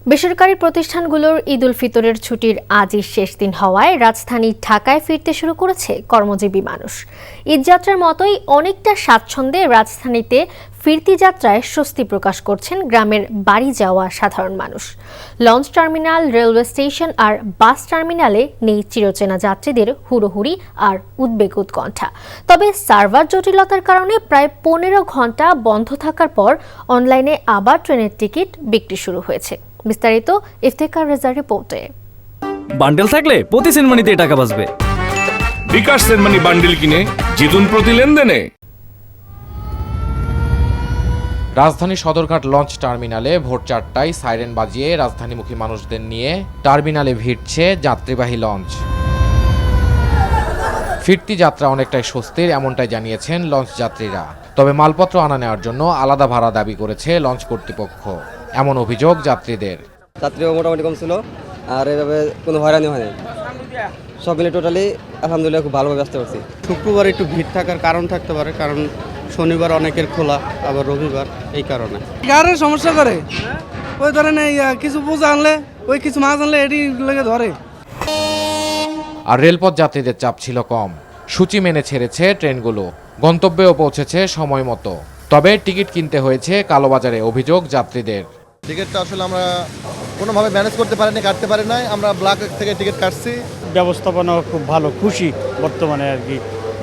বেসরকারি প্রতিষ্ঠানগুলোর ঈদ উল ফিতরের ছুটির আজই শেষ দিন হওয়ায় রাজধানী ঢাকায় ফিরতে শুরু করেছে কর্মজীবী মানুষ। ঈদযাত্রার মতোই অনেকটা স্বাচ্ছন্দ্যে রাজধানীতে ফিরতি যাত্রায় স্বস্তি প্রকাশ করছেন গ্রামের বাড়ি যাওয়া সাধারণ মানুষ। লঞ্চ টার্মিনাল, রেলওয়ে স্টেশন আর বাস টার্মিনালে নেই চিরচেনা যাত্রীদের হুড়োহুড়ি আর উদ্বেগ উৎকণ্ঠা। তবে সার্ভার জটিলতার কারণে প্রায় 15 ঘন্টা বন্ধ থাকার পর অনলাইনে আবার ট্রেনের টিকিট বিক্রি শুরু হয়েছে। বিস্তারিত ইফতেখার রেজার রিপোর্টে। বান্ডেল থাকলে প্রতি সেনমানিতে টাকা বাঁচবে। বিকাশ সেনমানি বান্ডেল কিনে জিতুন প্রতি লেনদেনে। রাজধানী সদরঘাট লঞ্চ টার্মিনালে ভোর 4টায় সাইরেন বাজিয়ে রাজধানীমুখী মানুষদের নিয়ে টার্মিনালে ভিড়ছে যাত্রীবাহী লঞ্চ। ফিরতি যাত্রা অনেকটাই স্বস্তির, এমনটাই জানিয়েছেন লঞ্চ যাত্রীরা। তবে মালপত্র আনা নেওয়ার জন্য আলাদা ভাড়া দাবি করেছে লঞ্চ কর্তৃপক্ষ। এমন অভিযোগ যাত্রীদের। যাত্রীও মোটামুটি কম ছিল, আর এভাবে কোনো হয়রানি হয়নি। সব মিলে টোটালি আলহামদুলিল্লাহ খুব ভালোভাবে আসতে পারছি। শুক্রবার একটু ভিড় থাকার কারণ থাকতে পারে, কারণ শনিবার অনেকের খোলা, আবার রবিবার, এই কারণে গাড়ির সমস্যা করে। ওই ধরেন কিছু বোঝা আনলে, ওই কিছু মাছ আনলে এটি লেগে ধরে। আর রেলপথ যাত্রীদের চাপ ছিল কম, সূচি মেনে ছেড়েছে ট্রেনগুলো, গন্তব্যেও পৌঁছেছে সময় মতো। তবে টিকিট কিনতে হয়েছে কালোবাজারে, অভিযোগ যাত্রীদের। টিকিটটা আসলে আমরা কোনোভাবে ম্যানেজ করতে পারিনি, কাটতে পারি নাই, আমরা ব্লক থেকে টিকিট কাটছি। ব্যবস্থাপনা খুব ভালো, খুশি বর্তমানে আর কি।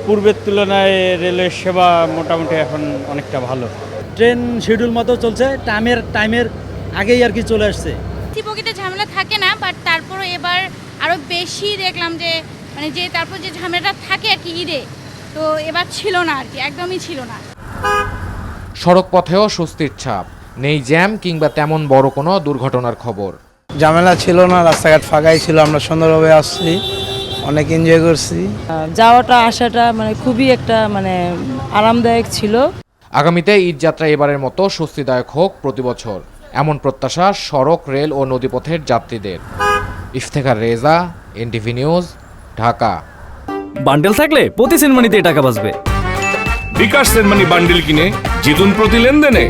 পূর্বের তুলনায় রেলের সেবা মোটামুটি এখন অনেকটা ভালো। ট্রেন শিডিউল মতো চলছে, টাইমের আগেই আর কি চলে আসছে। প্রকৃত ঝামেলা থাকে না, বাট তারপরও এবার আরও বেশি দেখলাম যে তারপর যে ঝামেলাটা থাকে আর কি ঈদে, তো এবার ছিল না আর কি, একদমই ছিল না। সড়ক পথেও স্বস্তির ছাপ, নেই জ্যাম কিংবা তেমন বড় কোনো দুর্ঘটনার খবর। ঝামেলা ছিল না, রাস্তাঘাট ফাঁকাই ছিল, আমরা সুন্দরভাবে আসছি, অনেক এনজয় করছি। যাওয়াটা আসাটা খুবই একটা আরামদায়ক ছিল। আগামীতে ঈদ যাত্রা এবারের মতো স্বস্তিদায়ক হোক প্রতি বছর, এমন প্রত্যাশা সড়ক, রেল ও নদীপথের যাত্রীদের। Iftekhar Reza, NTV news, Dhaka. Bundle থাকলে প্রতি সেনমানিতে টাকা বাঁচবে। বিকাশ সেনমানি বান্ডেল কিনে জিতুন প্রতি লেনদেনে।